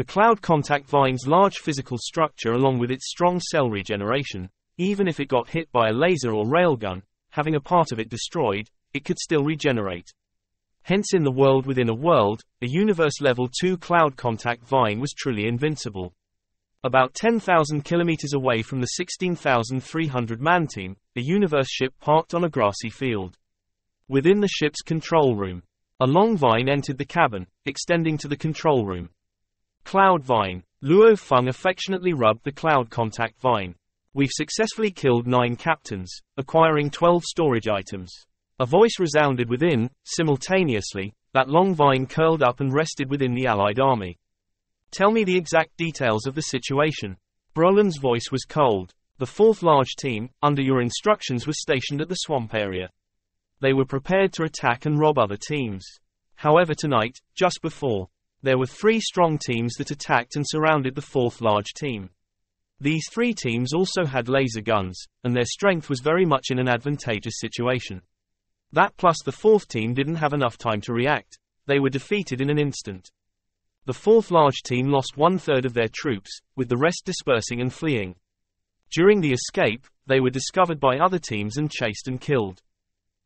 The cloud contact vine's large physical structure along with its strong cell regeneration, even if it got hit by a laser or railgun, having a part of it destroyed, it could still regenerate. Hence in the world within a world, a universe level 2 cloud contact vine was truly invincible. About 10,000 kilometers away from the 16,300 man team, a universe ship parked on a grassy field. Within the ship's control room, a long vine entered the cabin, extending to the control room. Cloud vine. Luo Feng affectionately rubbed the cloud contact vine. We've successfully killed 9 captains, acquiring 12 storage items. A voice resounded within. Simultaneously, that long vine curled up and rested within the Allied army. Tell me the exact details of the situation. Brolin's voice was cold. The 4th large team, under your instructions, was stationed at the swamp area. They were prepared to attack and rob other teams. However, tonight, just before, there were 3 strong teams that attacked and surrounded the 4th large team. These 3 teams also had laser guns, and their strength was very much in an advantageous situation. That plus the 4th team didn't have enough time to react. They were defeated in an instant. The 4th large team lost 1/3 of their troops, with the rest dispersing and fleeing. During the escape, they were discovered by other teams and chased and killed.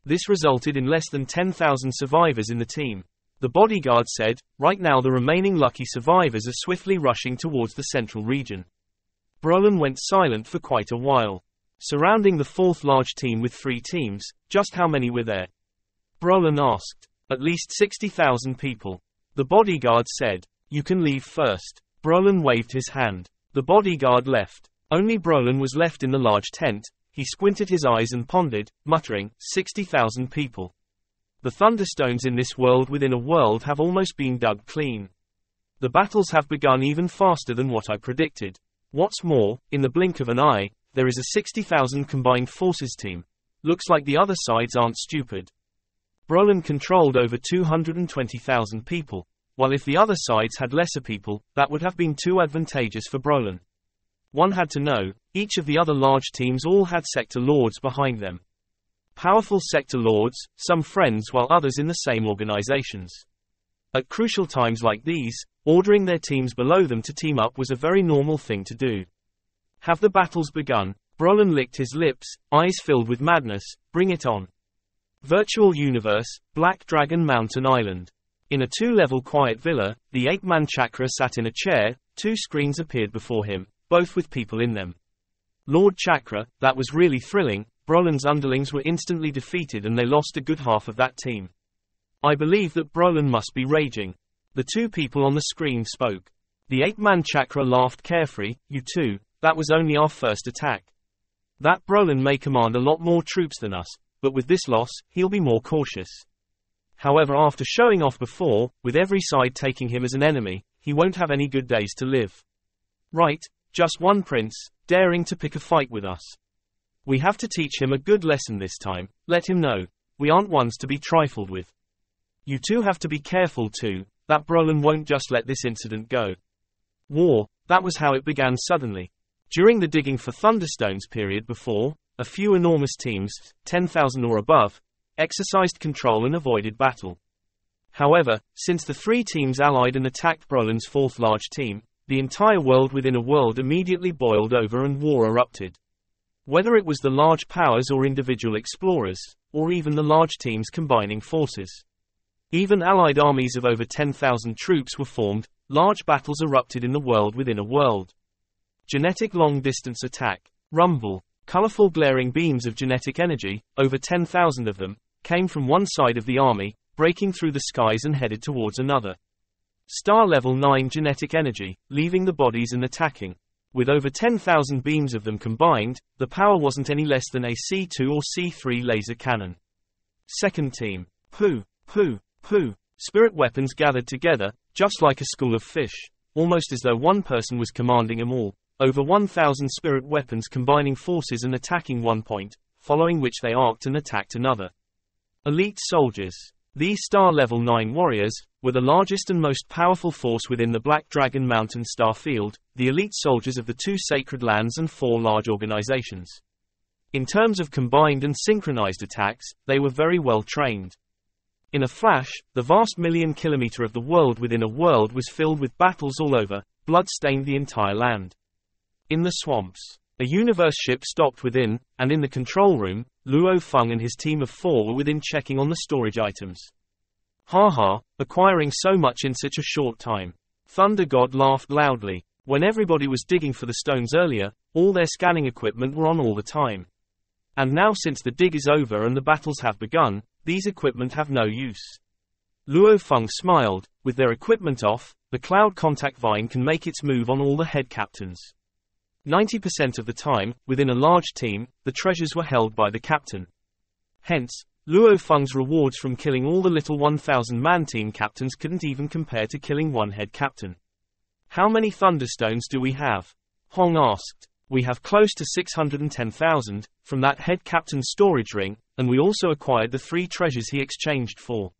This resulted in less than 10,000 survivors in the team. The bodyguard said, right now the remaining lucky survivors are swiftly rushing towards the central region. Brolin went silent for quite a while. Surrounding the 4th large team with 3 teams, just how many were there? Brolin asked. At least 60,000 people. The bodyguard said, you can leave first. Brolin waved his hand. The bodyguard left. Only Brolin was left in the large tent. He squinted his eyes and pondered, muttering, 60,000 people. The thunderstones in this world within a world have almost been dug clean. The battles have begun even faster than what I predicted. What's more, in the blink of an eye, there is a 60,000 combined forces team. Looks like the other sides aren't stupid. Brolin controlled over 220,000 people, while if the other sides had lesser people, that would have been too advantageous for Brolin. One had to know, each of the other large teams all had sector lords behind them. Powerful sector lords, some friends while others in the same organizations. At crucial times like these, ordering their teams below them to team up was a very normal thing to do. Have the battles begun? Brolin licked his lips, eyes filled with madness. Bring it on. Virtual universe, Black Dragon Mountain Island. In a 2-level quiet villa, the ape-man Chakra sat in a chair. 2 screens appeared before him, both with people in them. Lord Chakra, that was really thrilling. Brolin's underlings were instantly defeated and they lost a good half of that team. I believe that Brolin must be raging. The 2 people on the screen spoke. The ape-man Chakra laughed carefree. You too, that was only our first attack. That Brolin may command a lot more troops than us, but with this loss, he'll be more cautious. However, after showing off before, with every side taking him as an enemy, he won't have any good days to live. Right, just one prince, daring to pick a fight with us. We have to teach him a good lesson this time. Let him know, we aren't ones to be trifled with. You two have to be careful too, that Brolin won't just let this incident go. War, that was how it began suddenly. During the digging for Thunderstones period before, a few enormous teams, 10,000 or above, exercised control and avoided battle. However, since the 3 teams allied and attacked Brolin's 4th large team, the entire world within a world immediately boiled over and war erupted. Whether it was the large powers or individual explorers, or even the large teams combining forces. Even allied armies of over 10,000 troops were formed. Large battles erupted in the world within a world. Genetic long-distance attack. Rumble. Colorful glaring beams of genetic energy, over 10,000 of them, came from one side of the army, breaking through the skies and headed towards another. Star level 9 genetic energy, leaving the bodies and attacking. With over 10,000 beams of them combined, the power wasn't any less than a C2 or C3 laser cannon. Second team. Pooh, pooh, pooh. Spirit weapons gathered together, just like a school of fish, almost as though one person was commanding them all. Over 1,000 spirit weapons combining forces and attacking one point, following which they arced and attacked another. Elite soldiers. These Star Level 9 warriors were the largest and most powerful force within the Black Dragon Mountain star field, the elite soldiers of the 2 sacred lands and 4 large organizations. In terms of combined and synchronized attacks, they were very well trained. In a flash, the vast million-kilometer of the world within a world was filled with battles all over, blood stained the entire land. In the swamps, a universe ship stopped within, and in the control room, Luo Feng and his team of 4 were within checking on the storage items. Ha ha, acquiring so much in such a short time. Thunder God laughed loudly. When everybody was digging for the stones earlier, all their scanning equipment were on all the time. And now since the dig is over and the battles have begun, these equipment have no use. Luo Feng smiled. With their equipment off, the cloud contact vine can make its move on all the head captains. 90% of the time, within a large team, the treasures were held by the captain. Hence, Luo Feng's rewards from killing all the little 1,000-man team captains couldn't even compare to killing one head captain. How many Thunderstones do we have? Hong asked. We have close to 610,000, from that head captain's storage ring, and we also acquired the 3 treasures he exchanged for.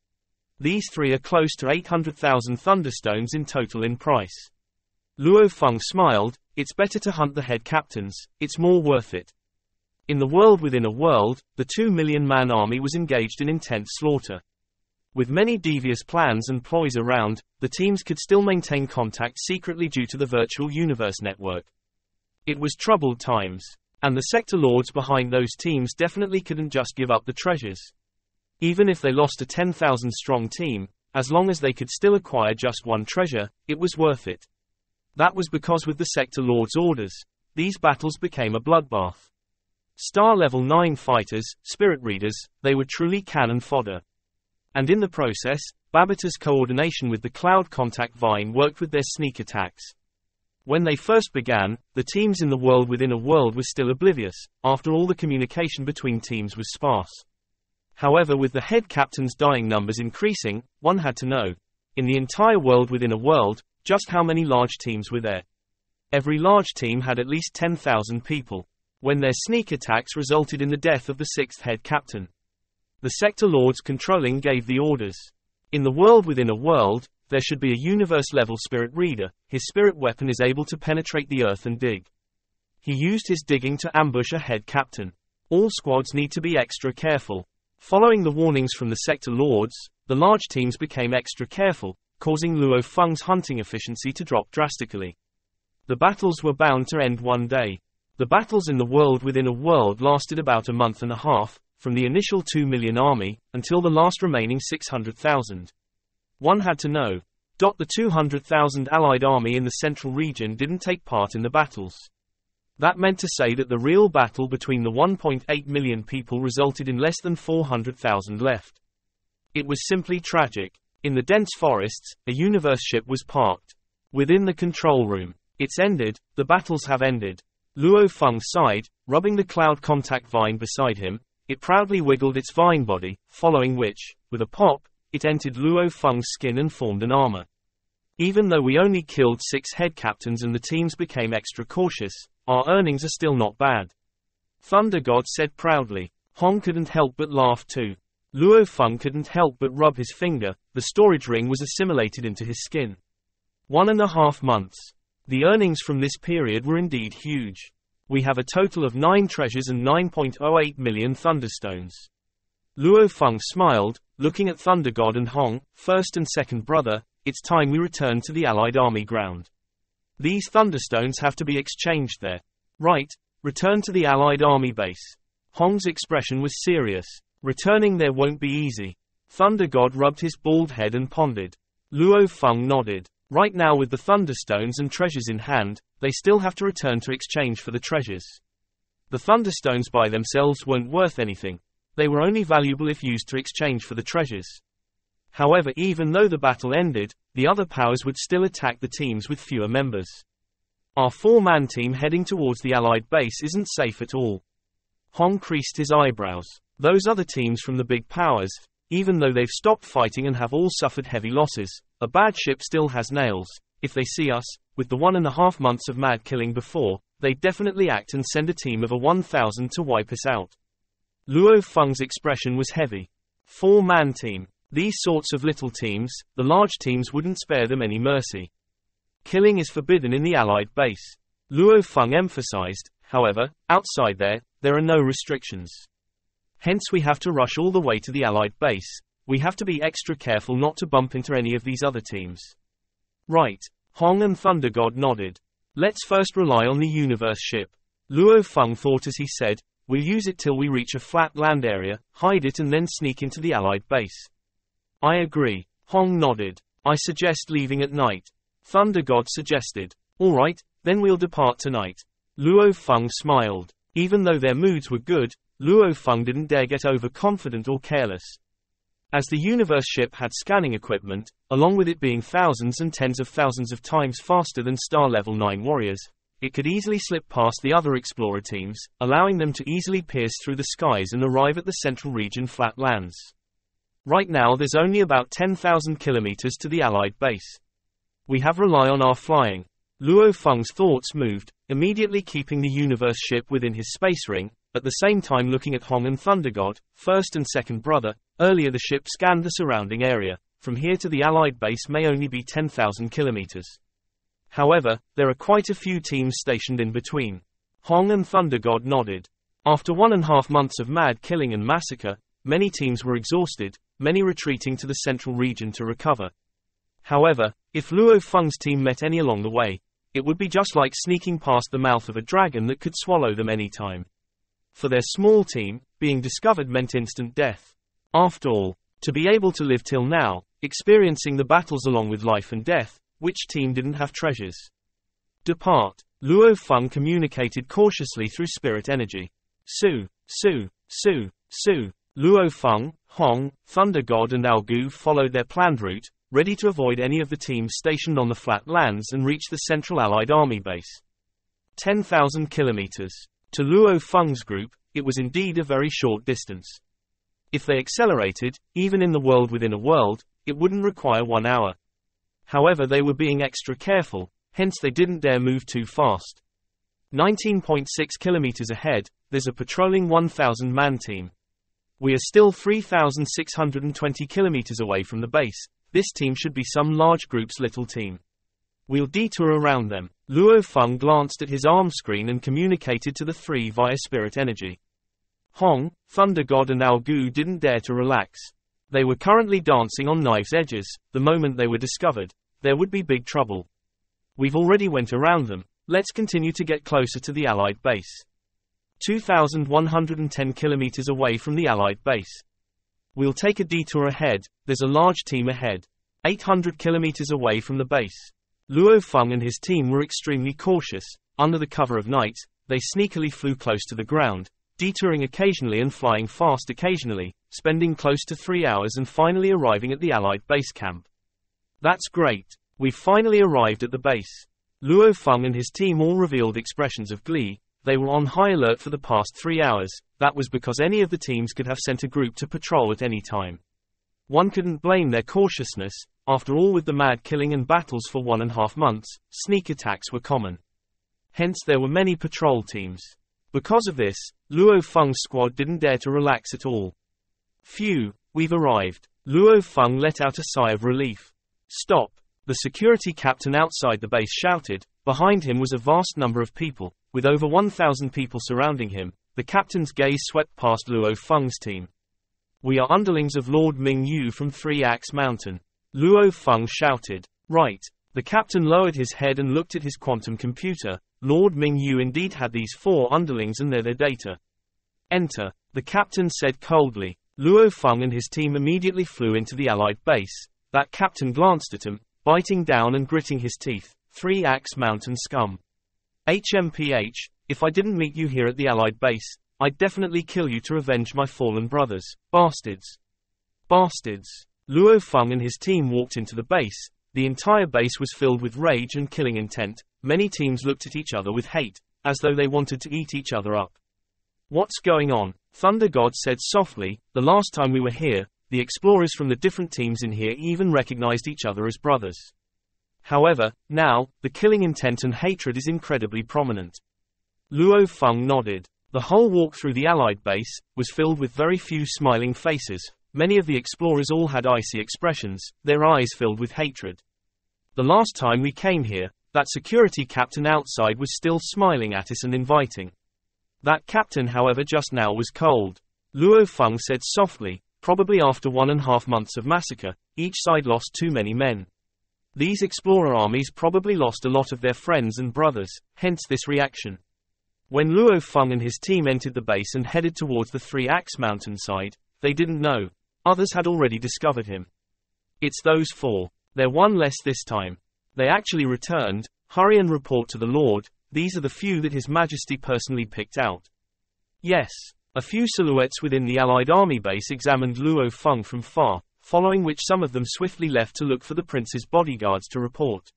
These 3 are close to 800,000 Thunderstones in total in price. Luo Feng smiled. It's better to hunt the head captains, it's more worth it. In the world within a world, the 2 million-man army was engaged in intense slaughter. With many devious plans and ploys around, the teams could still maintain contact secretly due to the virtual universe network. It was troubled times, and the sector lords behind those teams definitely couldn't just give up the treasures. Even if they lost a 10,000-strong team, as long as they could still acquire just one treasure, it was worth it. That was because with the sector lords' orders, these battles became a bloodbath. Star level 9 fighters, spirit readers, they were truly cannon fodder. And in the process, Babata's coordination with the cloud contact vine worked with their sneak attacks. When they first began, the teams in the world within a world were still oblivious, after all the communication between teams was sparse. However, with the head captain's dying numbers increasing, one had to know, in the entire world within a world, just how many large teams were there. Every large team had at least 10,000 people. When their sneak attacks resulted in the death of the 6th head captain, the sector lords controlling gave the orders. In the world within a world, there should be a universe-level spirit reader. His spirit weapon is able to penetrate the earth and dig. He used his digging to ambush a head captain. All squads need to be extra careful. Following the warnings from the sector lords, the large teams became extra careful, causing Luo Feng's hunting efficiency to drop drastically. The battles were bound to end one day. The battles in the world within a world lasted about a month and a half, from the initial 2 million army, until the last remaining 600,000. One had to know. The 200,000 allied army in the central region didn't take part in the battles. That meant to say that the real battle between the 1.8 million people resulted in less than 400,000 left. It was simply tragic. In the dense forests, a universe ship was parked. Within the control room. It's ended, the battles have ended. Luo Feng sighed, rubbing the cloud contact vine beside him. It proudly wiggled its vine body, following which, with a pop, it entered Luo Feng's skin and formed an armor. Even though we only killed 6 head captains and the teams became extra cautious, our earnings are still not bad. Thunder God said proudly. Hong couldn't help but laugh too. Luo Feng couldn't help but rub his finger. The storage ring was assimilated into his skin. 1.5 months. The earnings from this period were indeed huge. We have a total of 9 treasures and 9.08 million Thunderstones. Luo Feng smiled, looking at Thunder God and Hong, first and second brother. It's time we return to the Allied army ground. These Thunderstones have to be exchanged there. Right, return to the Allied army base. Hong's expression was serious. Returning there won't be easy. Thunder God rubbed his bald head and pondered. Luo Feng nodded. Right now with the Thunderstones and treasures in hand, they still have to return to exchange for the treasures. The Thunderstones by themselves weren't worth anything. They were only valuable if used to exchange for the treasures. However, even though the battle ended, the other powers would still attack the teams with fewer members. Our 4-man team heading towards the Allied base isn't safe at all. Hong creased his eyebrows. Those other teams from the big powers, even though they've stopped fighting and have all suffered heavy losses, a bad ship still has nails. If they see us, with the 1.5 months of mad killing before, they'd definitely act and send a team of 1,000 to wipe us out. Luo Feng's expression was heavy. 4-man team. These sorts of little teams, the large teams wouldn't spare them any mercy. Killing is forbidden in the Allied base. Luo Feng emphasized, however, outside there are no restrictions. Hence we have to rush all the way to the Allied base. We have to be extra careful not to bump into any of these other teams. Right. Hong and Thunder God nodded. Let's first rely on the universe ship. Luo Feng thought as he said, we'll use it till we reach a flat land area, hide it and then sneak into the Allied base. I agree. Hong nodded. I suggest leaving at night. Thunder God suggested. Alright, then we'll depart tonight. Luo Feng smiled. Even though their moods were good, Luo Feng didn't dare get overconfident or careless. As the universe ship had scanning equipment, along with it being thousands and tens of thousands of times faster than Star Level 9 warriors, it could easily slip past the other explorer teams, allowing them to easily pierce through the skies and arrive at the central region flat lands. Right now there's only about 10,000 kilometers to the Allied base. We have rely on our flying. Luo Feng's thoughts moved, immediately keeping the universe ship within his space ring, at the same time looking at Hong and Thunder God, first and second brother. Earlier the ship scanned the surrounding area. From here to the Allied base may only be 10,000 kilometers. However, there are quite a few teams stationed in between. Hong and Thunder God nodded. After 1.5 months of mad killing and massacre, many teams were exhausted, many retreating to the central region to recover. However, if Luo Feng's team met any along the way, it would be just like sneaking past the mouth of a dragon that could swallow them any time. For their small team, being discovered meant instant death. After all, to be able to live till now, experiencing the battles along with life and death, which team didn't have treasures? Depart. Luo Feng communicated cautiously through spirit energy. Su. Luo Feng, Hong, Thunder God and Algu followed their planned route, ready to avoid any of the teams stationed on the flat lands and reach the central Allied army base. 10,000 kilometers. To Luo Feng's group, it was indeed a very short distance. If they accelerated, even in the world within a world, it wouldn't require 1 hour. However, they were being extra careful, hence they didn't dare move too fast. 19.6 kilometers ahead, there's a patrolling 1,000-man team. We are still 3,620 kilometers away from the base. This team should be some large group's little team. We'll detour around them. Luo Feng glanced at his arm screen and communicated to the three via spirit energy. Hong, Thunder God and Algu didn't dare to relax. They were currently dancing on knife's edges. The moment they were discovered, there would be big trouble. We've already went around them. Let's continue to get closer to the Allied base. 2,110 kilometers away from the Allied base. We'll take a detour ahead. There's a large team ahead. 800 kilometers away from the base. Luo Feng and his team were extremely cautious. Under the cover of night, they sneakily flew close to the ground, detouring occasionally and flying fast occasionally, spending close to 3 hours and finally arriving at the Allied base camp. That's great. We've finally arrived at the base. Luo Feng and his team all revealed expressions of glee. They were on high alert for the past 3 hours. That was because any of the teams could have sent a group to patrol at any time. One couldn't blame their cautiousness. After all, with the mad killing and battles for 1.5 months, sneak attacks were common. Hence there were many patrol teams. Because of this, Luo Feng's squad didn't dare to relax at all. Phew, we've arrived. Luo Feng let out a sigh of relief. Stop! The security captain outside the base shouted. Behind him was a vast number of people, with over 1,000 people surrounding him. The captain's gaze swept past Luo Feng's team. We are underlings of Lord Ming Yu from Three Axe Mountain. Luo Feng shouted. Right. The captain lowered his head and looked at his quantum computer. Lord Ming Yu indeed had these 4 underlings and they're their data. Enter. The captain said coldly. Luo Feng and his team immediately flew into the Allied base. That captain glanced at him, biting down and gritting his teeth. Three Axe Mountain scum. HMPH, if I didn't meet you here at the Allied base, I'd definitely kill you to revenge my fallen brothers. Bastards. Bastards. Luo Feng and his team walked into the base. The entire base was filled with rage and killing intent. Many teams looked at each other with hate, as though they wanted to eat each other up. What's going on? Thunder God said softly. The last time we were here, the explorers from the different teams in here even recognized each other as brothers. However, now, the killing intent and hatred is incredibly prominent. Luo Feng nodded. The whole walk through the Allied base was filled with very few smiling faces. Many of the explorers all had icy expressions, their eyes filled with hatred. The last time we came here, that security captain outside was still smiling at us and inviting. That captain, however, just now was cold. Luo Feng said softly, probably after 1.5 months of massacre, each side lost too many men. These explorer armies probably lost a lot of their friends and brothers, hence this reaction. When Luo Feng and his team entered the base and headed towards the Three-Axe mountainside, they didn't know. Others had already discovered him. It's those four. They're one less this time. They actually returned. Hurry and report to the Lord. These are the few that His Majesty personally picked out. Yes. A few silhouettes within the Allied army base examined Luo Feng from far, following which some of them swiftly left to look for the prince's bodyguards to report.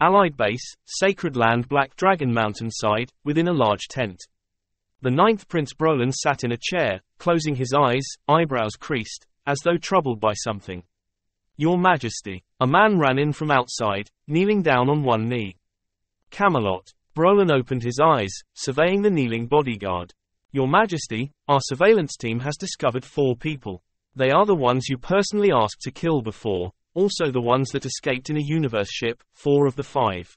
Allied base, Sacred Land, Black Dragon mountainside, within a large tent. The 9th Prince Brolin sat in a chair, closing his eyes, eyebrows creased, as though troubled by something. Your Majesty. A man ran in from outside, kneeling down on one knee. Camelot. Brolin opened his eyes, surveying the kneeling bodyguard. Your Majesty, our surveillance team has discovered 4 people. They are the ones you personally asked to kill before, also the ones that escaped in a universe ship, 4 of the 5.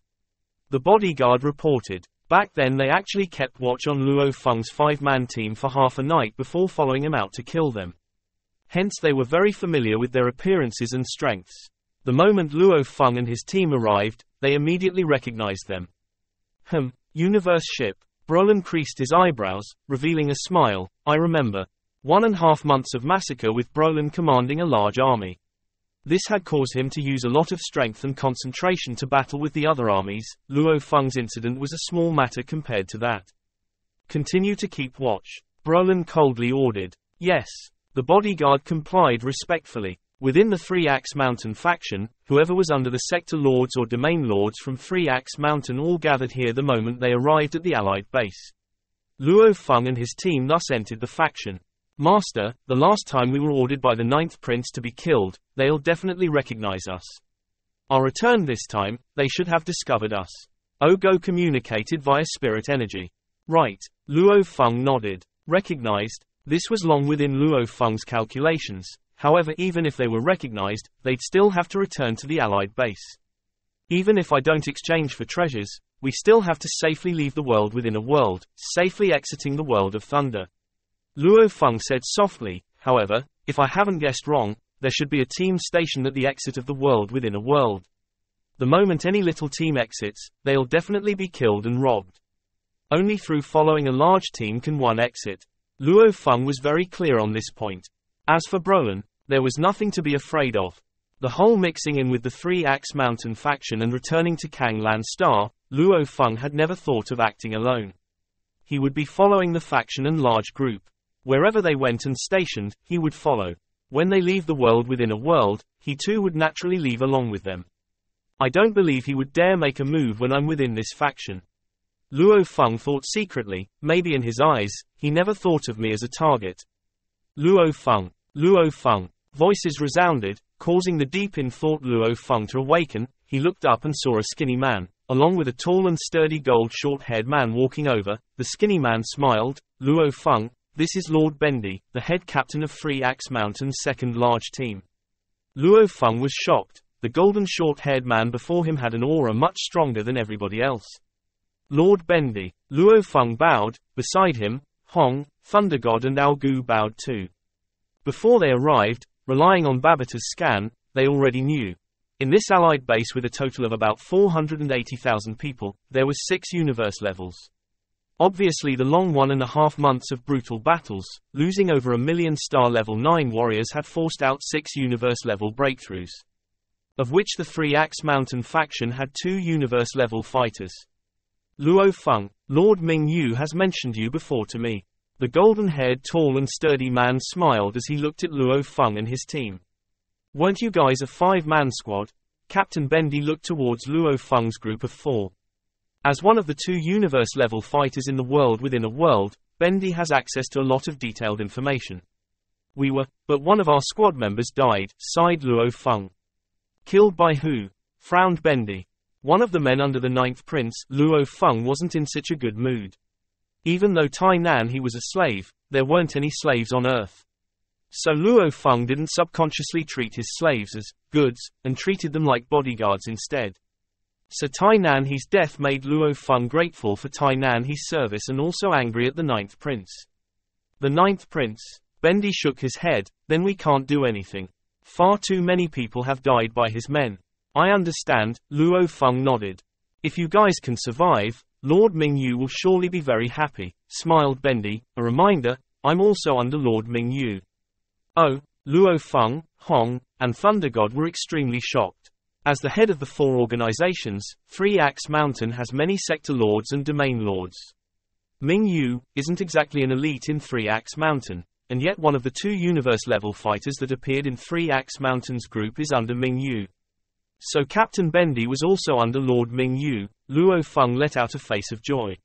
The bodyguard reported. Back then they actually kept watch on Luo Feng's 5-man team for half a night before following him out to kill them. Hence they were very familiar with their appearances and strengths. The moment Luo Feng and his team arrived, they immediately recognized them. Universe ship. Brolin creased his eyebrows, revealing a smile. I remember. 1.5 months of massacre with Brolin commanding a large army. This had caused him to use a lot of strength and concentration to battle with the other armies. Luo Feng's incident was a small matter compared to that. Continue to keep watch. Brolin coldly ordered. Yes. The bodyguard complied respectfully. Within the Three-Axe Mountain faction, whoever was under the sector lords or domain lords from Three-Axe Mountain all gathered here the moment they arrived at the Allied base. Luo Feng and his team thus entered the faction. Master, the last time we were ordered by the 9th Prince to be killed, they'll definitely recognize us. Our return this time, they should have discovered us. Ogo communicated via spirit energy. Right. Luo Feng nodded. Recognized. This was long within Luo Feng's calculations. However, even if they were recognized, they'd still have to return to the Allied base. Even if I don't exchange for treasures, we still have to safely leave the world within a world, safely exiting the world of thunder. Luo Feng said softly. However, if I haven't guessed wrong, there should be a team stationed at the exit of the world within a world. The moment any little team exits, they'll definitely be killed and robbed. Only through following a large team can one exit. Luo Feng was very clear on this point. As for Brolin, there was nothing to be afraid of. The whole mixing in with the Three-Axe Mountain faction and returning to Kanglan Star, Luo Feng had never thought of acting alone. He would be following the faction and large group. Wherever they went and stationed, he would follow. When they leave the world within a world, he too would naturally leave along with them. I don't believe he would dare make a move when I'm within this faction. Luo Feng thought secretly, maybe in his eyes, he never thought of me as a target. Luo Feng. Luo Feng. Voices resounded, causing the deep-in-thought Luo Feng to awaken. He looked up and saw a skinny man, along with a tall and sturdy gold short-haired man walking over. The skinny man smiled. Luo Feng, this is Lord Bendy, the head captain of Three-Axe Mountain's second large team. Luo Feng was shocked. The golden short-haired man before him had an aura much stronger than everybody else. Lord Bendy. Luo Feng bowed. Beside him, Hong, Thunder God and Algu bowed too. Before they arrived, relying on Babata's scan, they already knew. In this Allied base with a total of about 480,000 people, there was 6 universe levels. Obviously the long 1.5 months of brutal battles, losing over 1 million star level 9 warriors had forced out 6 universe level breakthroughs. Of which the Three-Axe Mountain faction had 2 universe level fighters. Luo Feng, Lord Ming Yu has mentioned you before to me. The golden-haired tall and sturdy man smiled as he looked at Luo Feng and his team. Weren't you guys a 5-man squad? Captain Bendy looked towards Luo Feng's group of 4. As one of the 2 universe-level fighters in the world within a world, Bendy has access to a lot of detailed information. We were, but one of our squad members died, sighed Luo Feng. Killed by who? Frowned Bendy. One of the men under the 9th Prince. Luo Feng wasn't in such a good mood. Even though Tai Nan he was a slave, there weren't any slaves on Earth. So Luo Feng didn't subconsciously treat his slaves as goods, and treated them like bodyguards instead. So Tai Nan he's death made Luo Feng grateful for Tai Nan he's service and also angry at the 9th Prince. The 9th Prince. Bendy shook his head. Then we can't do anything. Far too many people have died by his men. I understand, Luo Feng nodded. If you guys can survive, Lord Mingyu will surely be very happy, smiled Bendy. A reminder, I'm also under Lord Mingyu. Oh, Luo Feng, Hong, and Thunder God were extremely shocked. As the head of the four organizations, Three Axe Mountain has many sector lords and domain lords. Mingyu isn't exactly an elite in Three Axe Mountain, and yet one of the two universe-level fighters that appeared in Three Axe Mountain's group is under Mingyu. So Captain Bendy was also under Lord Mingyu. Luo Feng let out a face of joy.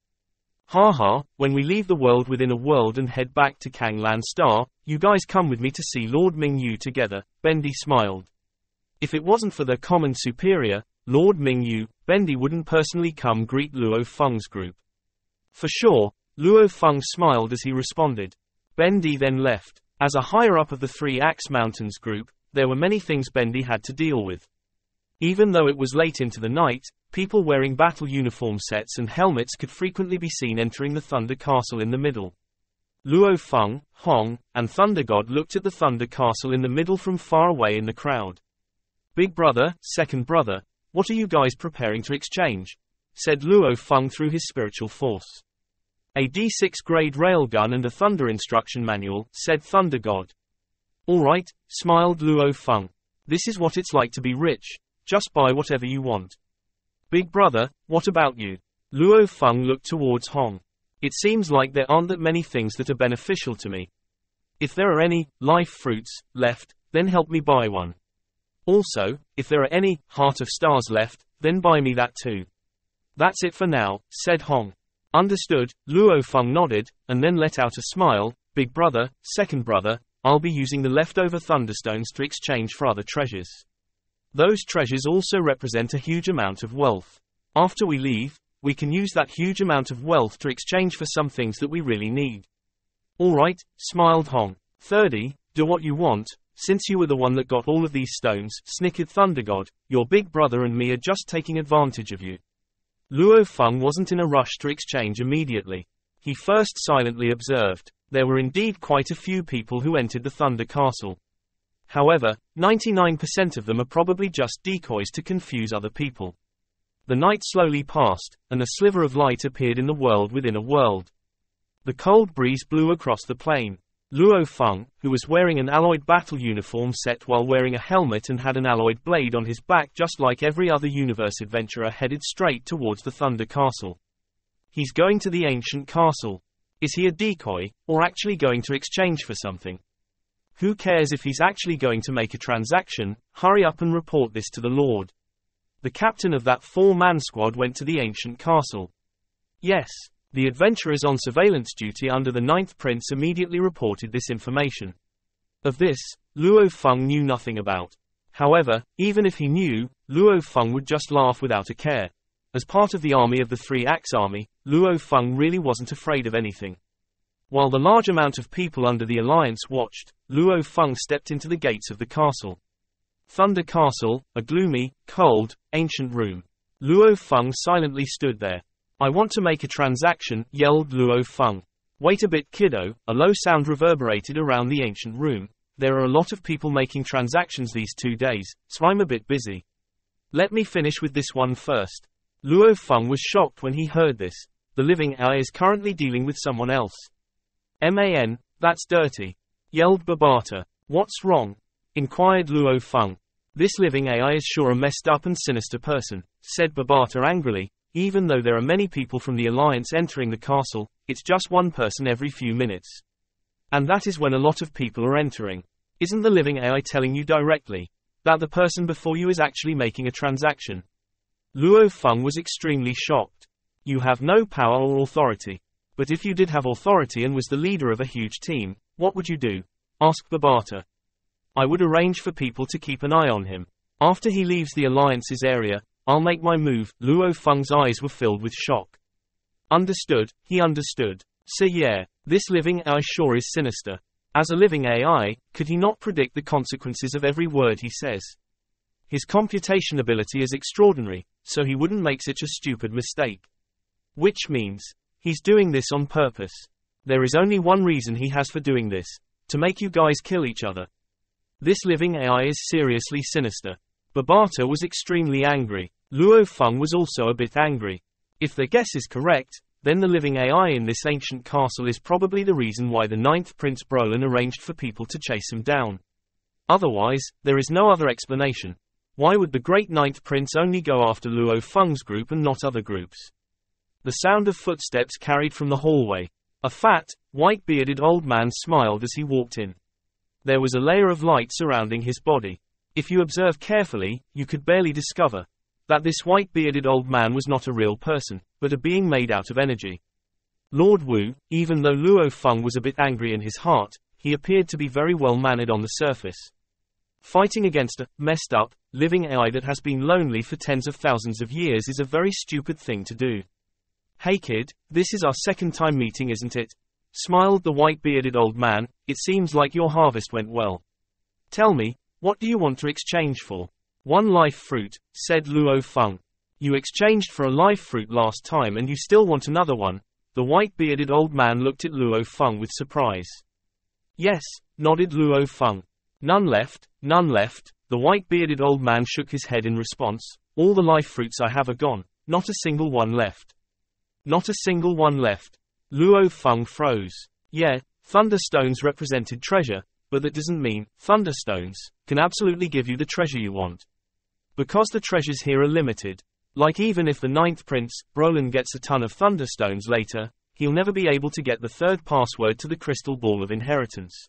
Haha, when we leave the world within a world and head back to Kanglan Star, you guys come with me to see Lord Mingyu together, Bendy smiled. If it wasn't for their common superior, Lord Mingyu, Bendy wouldn't personally come greet Luo Feng's group. For sure, Luo Feng smiled as he responded. Bendy then left. As a higher-up of the Three Axe Mountains group, there were many things Bendy had to deal with. Even though it was late into the night, people wearing battle uniform sets and helmets could frequently be seen entering the Thunder Castle in the middle. Luo Feng, Hong, and Thunder God looked at the Thunder Castle in the middle from far away in the crowd. Big brother, second brother, what are you guys preparing to exchange? Said Luo Feng through his spiritual force. A D6 grade railgun and a Thunder instruction manual, said Thunder God. Alright, smiled Luo Feng. This is what it's like to be rich. Just buy whatever you want. Big brother, what about you? Luo Feng looked towards Hong. It seems like there aren't that many things that are beneficial to me. If there are any life fruits left, then help me buy one. Also, if there are any Heart of Stars left, then buy me that too. That's it for now, said Hong. Understood, Luo Feng nodded, and then let out a smile. Big brother, second brother, I'll be using the leftover Thunderstones to exchange for other treasures. Those treasures also represent a huge amount of wealth. After we leave, we can use that huge amount of wealth to exchange for some things that we really need. Alright, smiled Hong. 30, do what you want, since you were the one that got all of these stones, snickered Thunder God. Your big brother and me are just taking advantage of you. Luo Feng wasn't in a rush to exchange immediately. He first silently observed. There were indeed quite a few people who entered the Thunder Castle. However, 99% of them are probably just decoys to confuse other people. The night slowly passed, and a sliver of light appeared in the world within a world. The cold breeze blew across the plain. Luo Feng, who was wearing an alloyed battle uniform set while wearing a helmet and had an alloyed blade on his back just like every other universe adventurer, headed straight towards the Thunder Castle. He's going to the ancient castle. Is he a decoy, or actually going to exchange for something? Who cares if he's actually going to make a transaction? Hurry up and report this to the Lord. The captain of that 4-man squad went to the ancient castle. Yes. The adventurers on surveillance duty under the 9th Prince immediately reported this information. Of this, Luo Feng knew nothing about. However, even if he knew, Luo Feng would just laugh without a care. As part of the army of the Three Axe Army, Luo Feng really wasn't afraid of anything. While the large amount of people under the alliance watched, Luo Feng stepped into the gates of the castle. Thunder Castle, a gloomy, cold, ancient room. Luo Feng silently stood there. I want to make a transaction, yelled Luo Feng. Wait a bit, kiddo, a low sound reverberated around the ancient room. There are a lot of people making transactions these 2 days, so I'm a bit busy. Let me finish with this one first. Luo Feng was shocked when he heard this. The living AI is currently dealing with someone else. Man, that's dirty. Yelled Babata. What's wrong? Inquired Luo Feng. This living AI is sure a messed up and sinister person, said Babata angrily. Even though there are many people from the Alliance entering the castle, it's just one person every few minutes. And that is when a lot of people are entering. Isn't the living AI telling you directly that the person before you is actually making a transaction? Luo Feng was extremely shocked. You have no power or authority. But if you did have authority and was the leader of a huge team, what would you do? Asked Babata. I would arrange for people to keep an eye on him. After he leaves the Alliance's area, I'll make my move. Luo Feng's eyes were filled with shock. Understood, he understood. So yeah, this living AI sure is sinister. As a living AI, could he not predict the consequences of every word he says? His computation ability is extraordinary, so he wouldn't make such a stupid mistake. Which means, he's doing this on purpose. There is only one reason he has for doing this. To make you guys kill each other. This living AI is seriously sinister. Babata was extremely angry. Luo Feng was also a bit angry. If their guess is correct, then the living AI in this ancient castle is probably the reason why the 9th Prince Brolin arranged for people to chase him down. Otherwise, there is no other explanation. Why would the great 9th Prince only go after Luo Feng's group and not other groups? The sound of footsteps carried from the hallway. A fat, white-bearded old man smiled as he walked in. There was a layer of light surrounding his body. If you observe carefully, you could barely discover that this white-bearded old man was not a real person, but a being made out of energy. Lord Wu, even though Luo Feng was a bit angry in his heart, he appeared to be very well-mannered on the surface. Fighting against a messed up, living AI that has been lonely for tens of thousands of years is a very stupid thing to do. Hey kid, this is our second time meeting, isn't it? Smiled the white-bearded old man. It seems like your harvest went well. Tell me, what do you want to exchange for? 1 life fruit, said Luo Feng. You exchanged for a life fruit last time and you still want another one? The white-bearded old man looked at Luo Feng with surprise. Yes, nodded Luo Feng. None left, none left. The white-bearded old man shook his head in response. All the life fruits I have are gone, not a single one left. Not a single one left. Luo Feng froze. Yeah, thunderstones represented treasure, but that doesn't mean thunderstones can absolutely give you the treasure you want. Because the treasures here are limited. Like even if the 9th Prince, Brolin, gets a ton of thunderstones later, he'll never be able to get the 3rd password to the crystal ball of inheritance.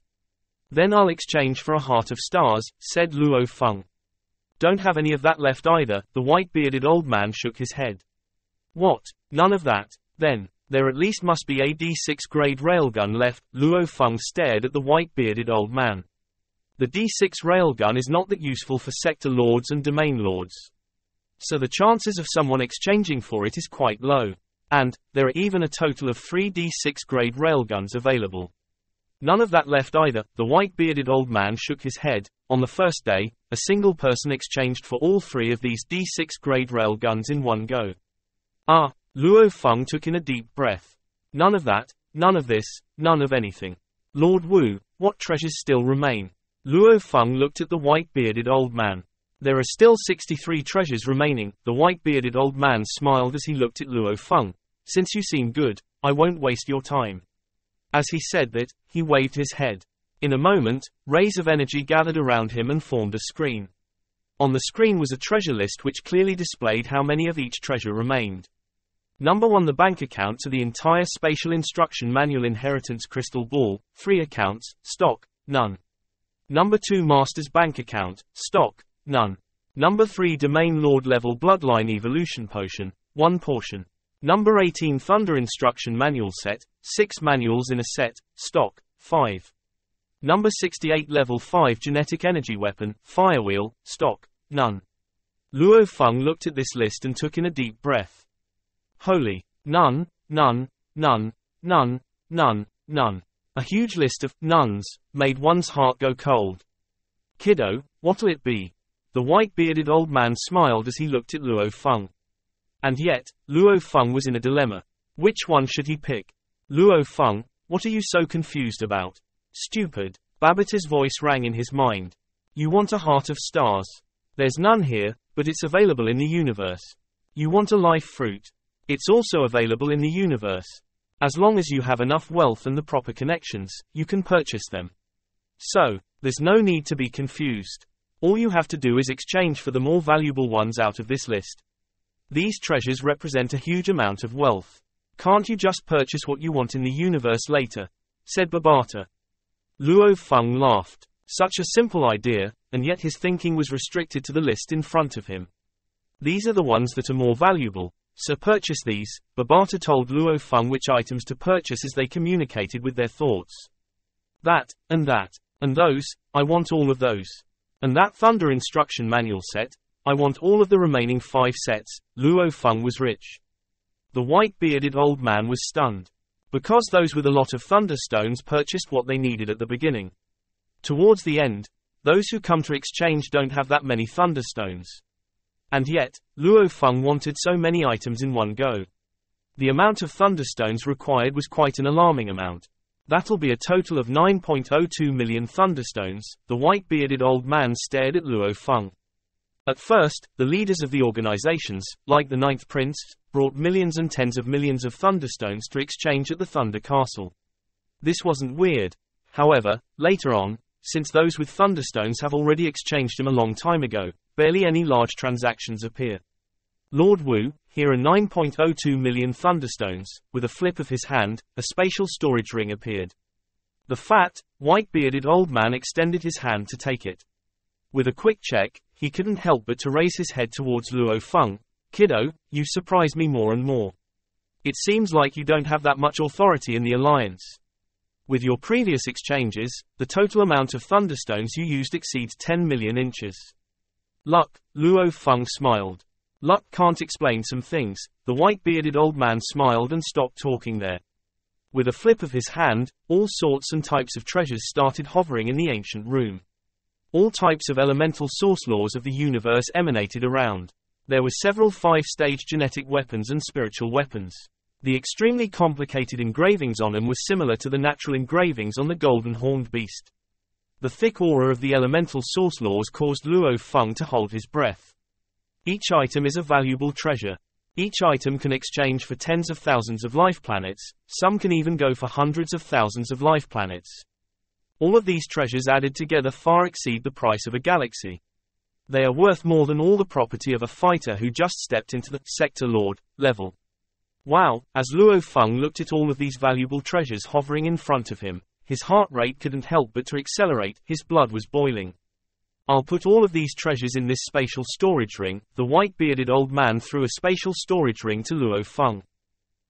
Then I'll exchange for a heart of stars, said Luo Feng. Don't have any of that left either, the white-bearded old man shook his head. What? None of that? Then, there at least must be a D6 grade railgun left. Luo Feng stared at the white-bearded old man. The D6 railgun is not that useful for sector lords and domain lords. So the chances of someone exchanging for it is quite low. And, there are even a total of 3 D6 grade railguns available. None of that left either, the white-bearded old man shook his head. On the first day, a single person exchanged for all 3 of these D6 grade railguns in one go. Ah, Luo Feng took in a deep breath. None of that, none of this, none of anything. Lord Wu, what treasures still remain? Luo Feng looked at the white-bearded old man. There are still 63 treasures remaining, the white-bearded old man smiled as he looked at Luo Feng. Since you seem good, I won't waste your time. As he said that, he waved his head. In a moment, rays of energy gathered around him and formed a screen. On the screen was a treasure list which clearly displayed how many of each treasure remained. Number 1, the bank account to the entire spatial instruction manual inheritance crystal ball, 3 accounts, stock, none. Number 2, master's bank account, stock, none. Number 3, domain lord level bloodline evolution potion, 1 portion. Number 18, thunder instruction manual set, 6 manuals in a set, stock, 5. Number 68, level 5 genetic energy weapon, firewheel, stock, none. Luo Feng looked at this list and took in a deep breath. Holy, none, none, none, none, none, none. A huge list of nones made one's heart go cold. Kiddo, what'll it be? The white-bearded old man smiled as he looked at Luo Feng. And yet, Luo Feng was in a dilemma. Which one should he pick? Luo Feng, what are you so confused about? Stupid. Babata's voice rang in his mind. You want a heart of stars. There's none here, but it's available in the universe. You want a life fruit. It's also available in the universe. As long as you have enough wealth and the proper connections, you can purchase them. So, there's no need to be confused. All you have to do is exchange for the more valuable ones out of this list. These treasures represent a huge amount of wealth. Can't you just purchase what you want in the universe later? Said Babata. Luo Feng laughed. Such a simple idea, and yet his thinking was restricted to the list in front of him. These are the ones that are more valuable. So purchase these, Babata told Luo Feng which items to purchase as they communicated with their thoughts. That, and those, I want all of those. And that thunder instruction manual set, I want all of the remaining 5 sets. Luo Feng was rich. The white-bearded old man was stunned. Because those with a lot of thunderstones purchased what they needed at the beginning. Towards the end, those who come to exchange don't have that many thunderstones. And yet, Luo Feng wanted so many items in one go. The amount of thunderstones required was quite an alarming amount. That'll be a total of 9.02 million thunderstones. The white-bearded old man stared at Luo Feng. At first, the leaders of the organizations, like the Ninth Prince, brought millions and tens of millions of thunderstones to exchange at the Thunder Castle. This wasn't weird. However, later on, since those with thunderstones have already exchanged them a long time ago, barely any large transactions appear. Lord Wu, here are 9.02 million thunderstones. With a flip of his hand, a spatial storage ring appeared. The fat, white-bearded old man extended his hand to take it. With a quick check, he couldn't help but to raise his head towards Luo Feng. Kiddo, you surprise me more and more. It seems like you don't have that much authority in the alliance. With your previous exchanges, the total amount of thunderstones you used exceeds 10 million inches. Luck, Luo Feng smiled. Luck can't explain some things. The white-bearded old man smiled and stopped talking there. With a flip of his hand, all sorts and types of treasures started hovering in the ancient room. All types of elemental source laws of the universe emanated around. There were several 5-stage genetic weapons and spiritual weapons. The extremely complicated engravings on them were similar to the natural engravings on the golden horned beast. The thick aura of the elemental source laws caused Luo Feng to hold his breath. Each item is a valuable treasure. Each item can exchange for tens of thousands of life planets, some can even go for hundreds of thousands of life planets. All of these treasures added together far exceed the price of a galaxy. They are worth more than all the property of a fighter who just stepped into the Sector Lord level. Wow, as Luo Feng looked at all of these valuable treasures hovering in front of him, his heart rate couldn't help but to accelerate, his blood was boiling. I'll put all of these treasures in this spatial storage ring. The white-bearded old man threw a spatial storage ring to Luo Feng.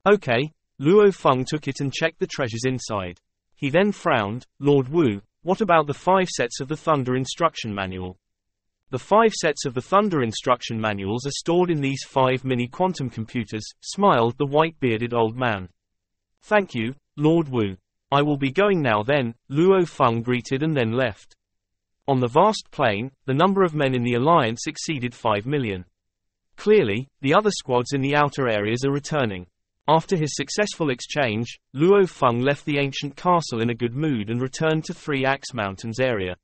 Okay, Luo Feng took it and checked the treasures inside. He then frowned. Lord Wu, what about the 5 sets of the Thunder Instruction Manual? The 5 sets of the Thunder Instruction Manuals are stored in these 5 mini-quantum computers, smiled the white-bearded old man. Thank you, Lord Wu. I will be going now then, Luo Feng greeted and then left. On the vast plain, the number of men in the alliance exceeded 5 million. Clearly, the other squads in the outer areas are returning. After his successful exchange, Luo Feng left the ancient castle in a good mood and returned to Three Axe Mountains area.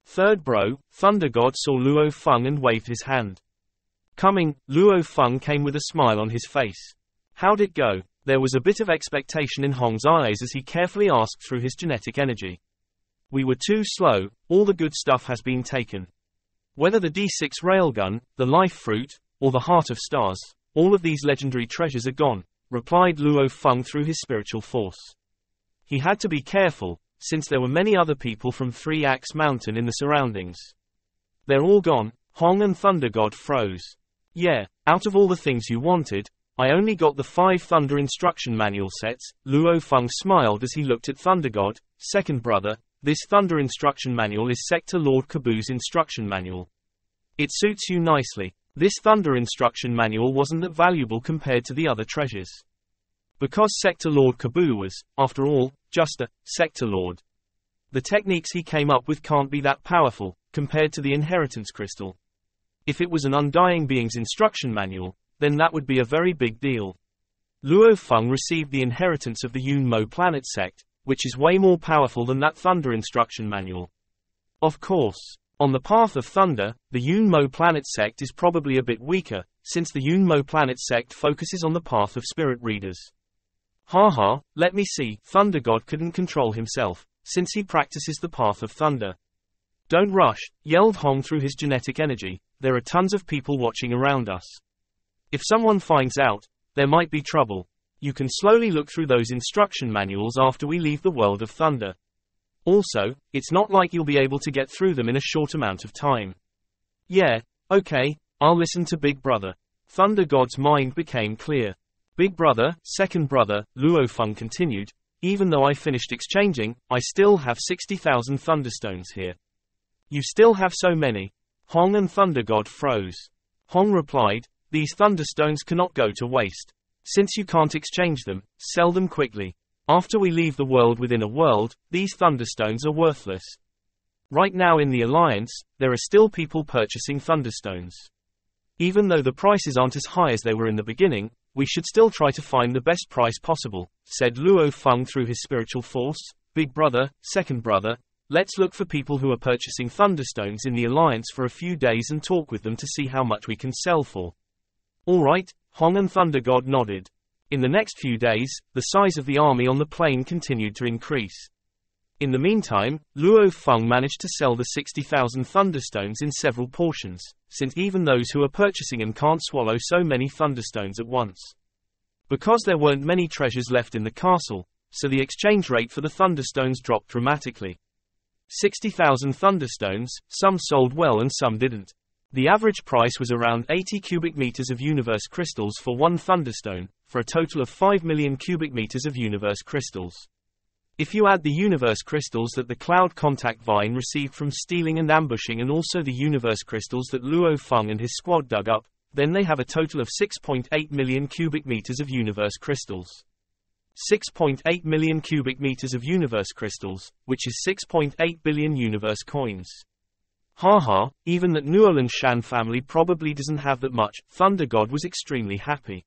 Third bro, Thunder God saw Luo Feng and waved his hand. Coming, Luo Feng came with a smile on his face. How'd it go? There was a bit of expectation in Hong's eyes as he carefully asked through his genetic energy. We were too slow, all the good stuff has been taken. Whether the D6 railgun, the life fruit, or the heart of stars, all of these legendary treasures are gone, replied Luo Feng through his spiritual force. He had to be careful, since there were many other people from Three Axe Mountain in the surroundings. They're all gone. Hong and Thunder God froze. Yeah, out of all the things you wanted, I only got the 5 Thunder Instruction Manual sets. Luo Feng smiled as he looked at Thunder God. Second brother, this Thunder Instruction Manual is Sector Lord Kabu's Instruction Manual. It suits you nicely. This Thunder Instruction Manual wasn't that valuable compared to the other treasures. Because Sector Lord Kabu was, after all, just a Sector Lord. The techniques he came up with can't be that powerful, compared to the Inheritance Crystal. If it was an Undying Being's Instruction Manual, then that would be a very big deal. Luo Feng received the inheritance of the Yun Mo planet sect, which is way more powerful than that Thunder Instruction Manual. Of course, on the path of Thunder, the Yun Mo planet sect is probably a bit weaker, since the Yun Mo planet sect focuses on the path of spirit readers. Haha, let me see. Thunder God couldn't control himself, since he practices the path of thunder. Don't rush, yelled Hong through his genetic energy. There are tons of people watching around us. If someone finds out, there might be trouble. You can slowly look through those instruction manuals after we leave the world of thunder. Also, it's not like you'll be able to get through them in a short amount of time. Yeah, okay, I'll listen to Big Brother. Thunder God's mind became clear. Big brother, second brother, Luo Feng continued, even though I finished exchanging, I still have 60,000 thunderstones here. You still have so many? Hong and Thunder God froze. Hong replied, these thunderstones cannot go to waste. Since you can't exchange them, sell them quickly. After we leave the world within a world, these thunderstones are worthless. Right now in the Alliance, there are still people purchasing thunderstones. Even though the prices aren't as high as they were in the beginning, We should still try to find the best price possible, said Luo Feng through his spiritual force. Big brother, second brother, let's look for people who are purchasing Thunderstones in the Alliance for a few days and talk with them to see how much we can sell for. All right, Hong and Thunder God nodded. In the next few days, the size of the army on the plain continued to increase. In the meantime, Luo Feng managed to sell the 60,000 Thunderstones in several portions, since even those who are purchasing them can't swallow so many Thunderstones at once. Because there weren't many treasures left in the castle, so the exchange rate for the Thunderstones dropped dramatically. 60,000 Thunderstones, some sold well and some didn't. The average price was around 80 cubic meters of universe crystals for one Thunderstone, for a total of 5 million cubic meters of universe crystals. If you add the universe crystals that the Cloud Contact Vine received from stealing and ambushing and also the universe crystals that Luo Feng and his squad dug up, then they have a total of 6.8 million cubic meters of universe crystals. 6.8 million cubic meters of universe crystals, which is 6.8 billion universe coins. Haha, even that Nuolan Shan family probably doesn't have that much. Thunder God was extremely happy.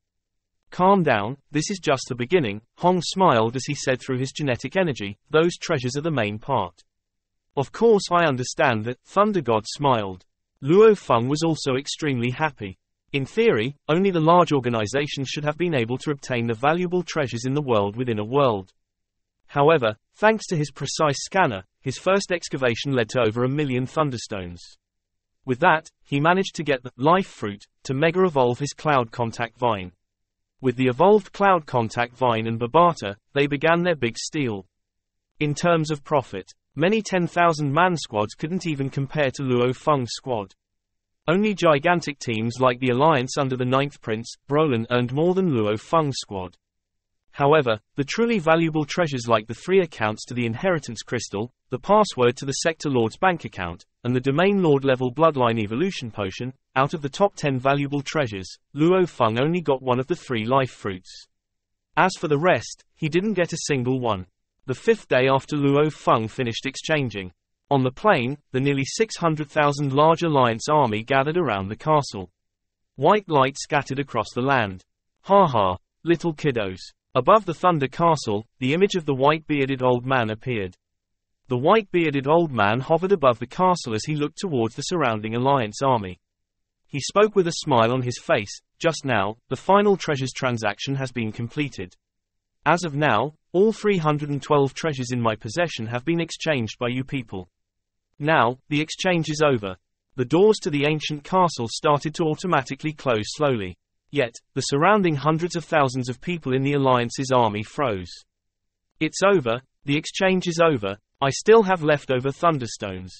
Calm down, this is just the beginning, Hong smiled as he said through his genetic energy, those treasures are the main part. Of course I understand that, Thunder God smiled. Luo Feng was also extremely happy. In theory, only the large organizations should have been able to obtain the valuable treasures in the world within a world. However, thanks to his precise scanner, his first excavation led to over 1 million Thunderstones. With that, he managed to get the life fruit to mega evolve his Cloud Contact Vine. With the evolved Cloud Contact Vine and Babata, they began their big steal. In terms of profit, many 10,000-man squads couldn't even compare to Luo Feng's squad. Only gigantic teams like the Alliance under the 9th Prince, Brolin, earned more than Luo Feng's squad. However, the truly valuable treasures like the 3 accounts to the Inheritance Crystal, the password to the Sector Lord's bank account, and the Domain Lord level Bloodline Evolution Potion, out of the top 10 valuable treasures, Luo Feng only got one of the 3 life fruits. As for the rest, he didn't get a single one. The 5th day after Luo Feng finished exchanging. On the plain, the nearly 600,000 large Alliance army gathered around the castle. White light scattered across the land. Ha ha, little kiddos. Above the Thunder Castle, the image of the white-bearded old man appeared. The white-bearded old man hovered above the castle as he looked towards the surrounding Alliance army. He spoke with a smile on his face. Just now, the final treasures transaction has been completed. As of now, all 312 treasures in my possession have been exchanged by you people. Now, the exchange is over. The doors to the ancient castle started to automatically close slowly. Yet, the surrounding hundreds of thousands of people in the Alliance's army froze. It's over, the exchange is over, I still have leftover Thunderstones.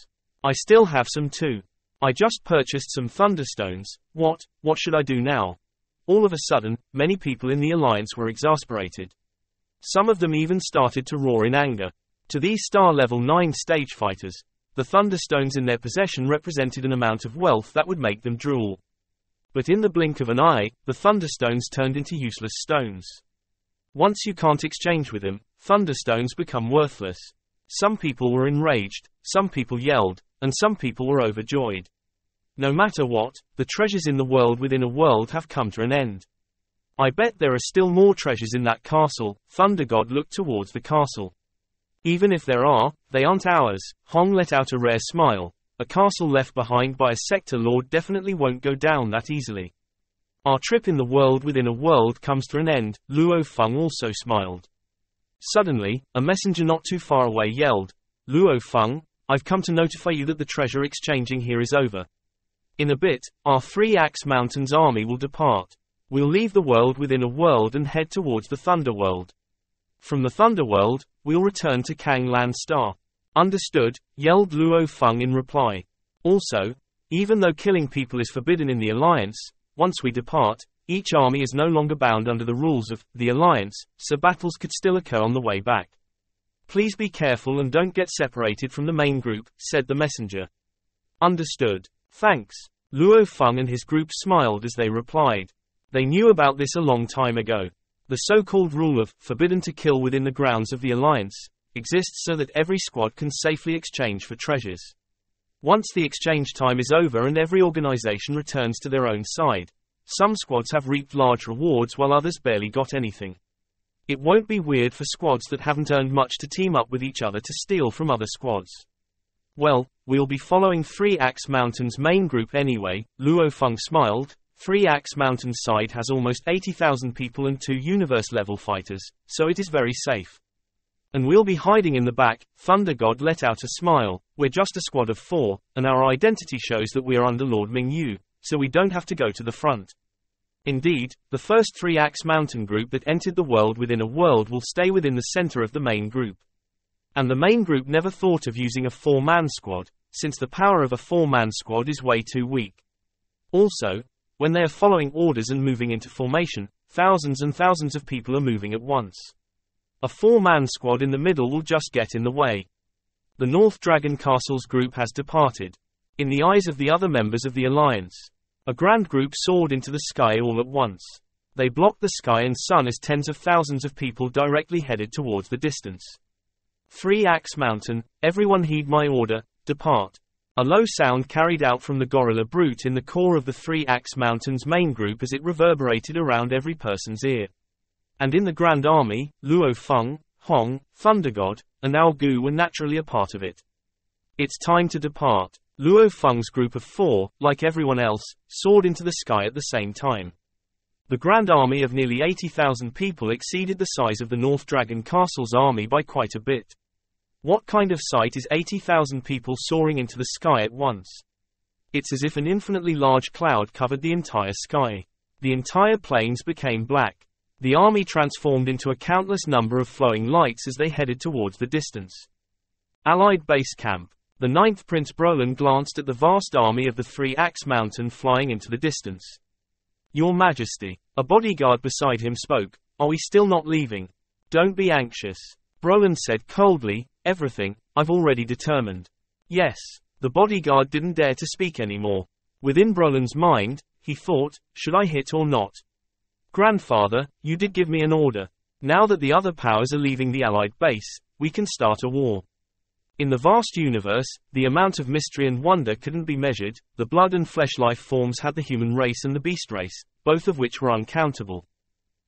I still have some too. I just purchased some Thunderstones, what should I do now? All of a sudden, many people in the Alliance were exasperated. Some of them even started to roar in anger. To these Star Level 9 stage fighters, the Thunderstones in their possession represented an amount of wealth that would make them drool. But in the blink of an eye, the Thunderstones turned into useless stones. Once you can't exchange with them, Thunderstones become worthless. Some people were enraged, some people yelled, and some people were overjoyed. No matter what, the treasures in the world within a world have come to an end. I bet there are still more treasures in that castle. Thunder God looked towards the castle. Even if there are, they aren't ours. Hong let out a rare smile. A castle left behind by a sector lord definitely won't go down that easily. Our trip in the world within a world comes to an end. Luo Feng also smiled. Suddenly, a messenger not too far away yelled, Luo Feng, I've come to notify you that the treasure exchanging here is over. In a bit, our 3 Axe Mountains army will depart. We'll leave the world within a world and head towards the Thunder World. From the Thunder World, we'll return to Kanglan Star. Understood, yelled Luo Feng in reply. Also, even though killing people is forbidden in the Alliance, once we depart, each army is no longer bound under the rules of the Alliance, so battles could still occur on the way back. Please be careful and don't get separated from the main group, said the messenger. Understood. Thanks. Luo Feng and his group smiled as they replied. They knew about this a long time ago. The so-called rule of forbidden to kill within the grounds of the Alliance exists so that every squad can safely exchange for treasures. Once the exchange time is over and every organization returns to their own side, Some squads have reaped large rewards while others barely got anything. It won't be weird for squads that haven't earned much to team up with each other to steal from other squads. Well, we'll be following 3 Axe Mountain's main group anyway, Luo Feng smiled. 3 Axe Mountain's side has almost 80,000 people and 2 universe-level fighters, so it is very safe. And we'll be hiding in the back. Thunder God let out a smile. We're just a squad of 4, and our identity shows that we're under Lord Ming Yu, so we don't have to go to the front. Indeed, the first 3 Axe Mountain group that entered the world within a world will stay within the center of the main group. And the main group never thought of using a 4-man squad, since the power of a 4-man squad is way too weak. Also, when they are following orders and moving into formation, thousands and thousands of people are moving at once. A 4-man squad in the middle will just get in the way. The North Dragon Castle's group has departed. In the eyes of the other members of the Alliance, a grand group soared into the sky all at once. They blocked the sky and sun as tens of thousands of people directly headed towards the distance. 3 Axe Mountain, everyone heed my order, depart. A low sound carried out from the gorilla brute in the core of the 3 Axe Mountain's main group as it reverberated around every person's ear. And in the Grand Army, Luo Feng, Hong, Thunder God, and Ao Gu were naturally a part of it. It's time to depart. Luo Feng's group of 4, like everyone else, soared into the sky at the same time. The Grand Army of nearly 80,000 people exceeded the size of the North Dragon Castle's army by quite a bit. What kind of sight is 80,000 people soaring into the sky at once? It's as if an infinitely large cloud covered the entire sky. The entire plains became black. The army transformed into a countless number of flowing lights as they headed towards the distance. Allied base camp. The 9th Prince Brolin glanced at the vast army of the 3 Axe Mountain flying into the distance. Your Majesty. A bodyguard beside him spoke. Are we still not leaving? Don't be anxious. Brolin said coldly, everything, I've already determined. Yes. The bodyguard didn't dare to speak anymore. Within Brolin's mind, he thought, should I hit or not? Grandfather, you did give me an order. Now that the other powers are leaving the Allied base, we can start a war. In the vast universe, the amount of mystery and wonder couldn't be measured. The blood and flesh life forms had the human race and the beast race, both of which were uncountable.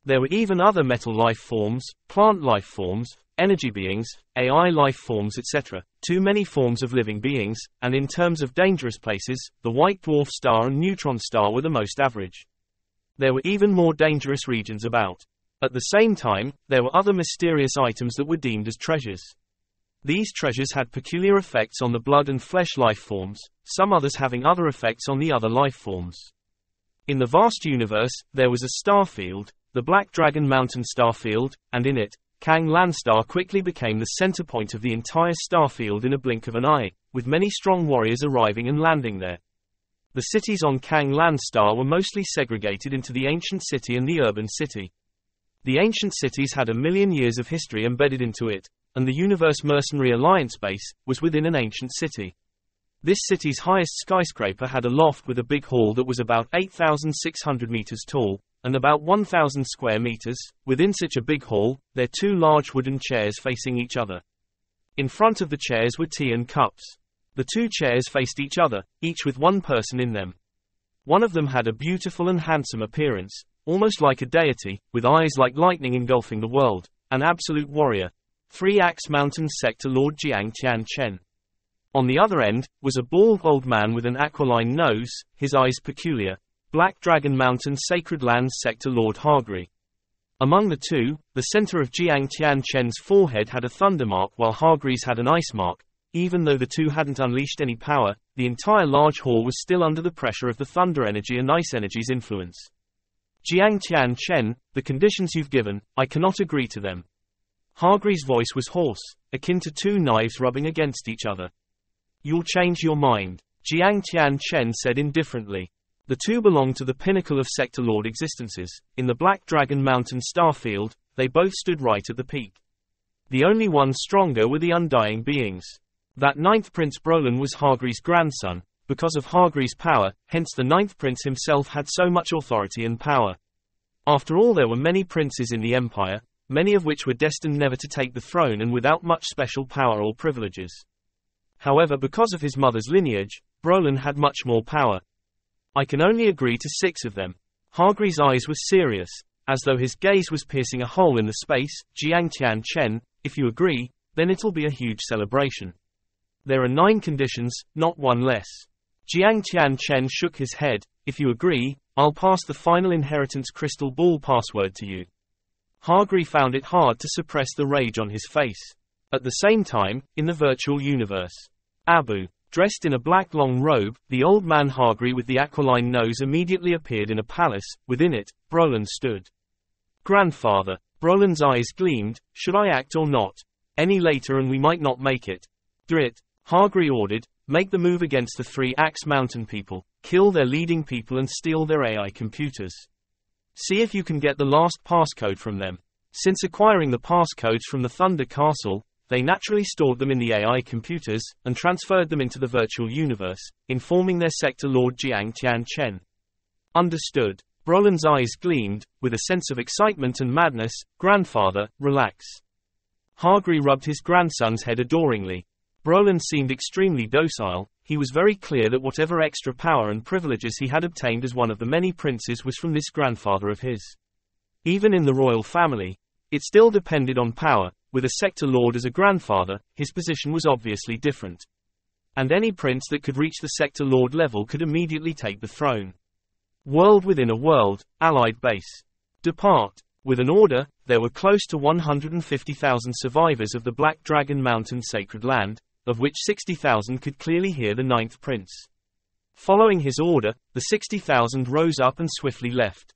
There were even other metal life forms, plant life forms, energy beings, AI life forms etc. Too many forms of living beings, and in terms of dangerous places, the white dwarf star and neutron star were the most average. There were even more dangerous regions about. At the same time, there were other mysterious items that were deemed as treasures. These treasures had peculiar effects on the blood and flesh life forms, some others having other effects on the other life forms. In the vast universe, there was a star field, the Black Dragon Mountain star field, and in it, Kang Lan Star quickly became the center point of the entire star field in a blink of an eye, with many strong warriors arriving and landing there. The cities on Kang Lan Star were mostly segregated into the ancient city and the urban city. The ancient cities had 1,000,000 years of history embedded into it, and the Universe Mercenary Alliance base was within an ancient city. This city's highest skyscraper had a loft with a big hall that was about 8,600 meters tall, and about 1,000 square meters. Within such a big hall, there were 2 large wooden chairs facing each other. In front of the chairs were tea and cups. The 2 chairs faced each other, each with 1 person in them. One of them had a beautiful and handsome appearance, almost like a deity, with eyes like lightning engulfing the world, an absolute warrior. 3 Axe Mountain Sector Lord Jiang Tianchen. On the other end, was a bald old man with an aquiline nose, his eyes peculiar. Black Dragon Mountain Sacred Lands Sector Lord Hargri. Among the 2, the center of Jiang Tianchen's forehead had a thunder mark while Hargri's had an ice mark. Even though the 2 hadn't unleashed any power, the entire large hall was still under the pressure of the thunder energy and ice energy's influence. Jiang Tianchen, the conditions you've given, I cannot agree to them. Hargreaves' voice was hoarse, akin to 2 knives rubbing against each other. You'll change your mind, Jiang Tianchen said indifferently. The 2 belonged to the pinnacle of Sector Lord existences. In the Black Dragon Mountain starfield, they both stood right at the peak. The only ones stronger were the undying beings. That 9th Prince Brolin was Hargreaves' grandson. Because of Hargreaves' power, hence the 9th Prince himself had so much authority and power. After all, there were many princes in the Empire, many of which were destined never to take the throne and without much special power or privileges. However, because of his mother's lineage, Brolin had much more power. I can only agree to 6 of them. Hargreaves' eyes were serious, as though his gaze was piercing a hole in the space. Jiang Tian Chen, if you agree, then it'll be a huge celebration. There are 9 conditions, not one less. Jiang Tian Chen shook his head. If you agree, I'll pass the final inheritance crystal ball password to you. Hargreaves found it hard to suppress the rage on his face. At the same time, in the virtual universe, Abu, dressed in a black long robe, the old man Hargreaves with the aquiline nose immediately appeared in a palace. Within it, Brolin stood. Grandfather. Brolin's eyes gleamed. Should I act or not? Any later and we might not make it. Drit. Hargreaves ordered, make the move against the 3 Axe Mountain people, kill their leading people and steal their AI computers. See if you can get the last passcode from them. Since acquiring the passcodes from the Thunder Castle, they naturally stored them in the AI computers, and transferred them into the virtual universe, informing their sector lord Jiang Tian Chen. Understood. Brolin's eyes gleamed, with a sense of excitement and madness. Grandfather, relax. Hargreaves rubbed his grandson's head adoringly. Brolin seemed extremely docile. He was very clear that whatever extra power and privileges he had obtained as one of the many princes was from this grandfather of his. Even in the royal family, it still depended on power. With a sector lord as a grandfather, his position was obviously different. And any prince that could reach the sector lord level could immediately take the throne. World within a world, allied base. Depart. With an order, there were close to 150,000 survivors of the Black Dragon Mountain sacred land, of which 60,000 could clearly hear the 9th prince. Following his order, the 60,000 rose up and swiftly left.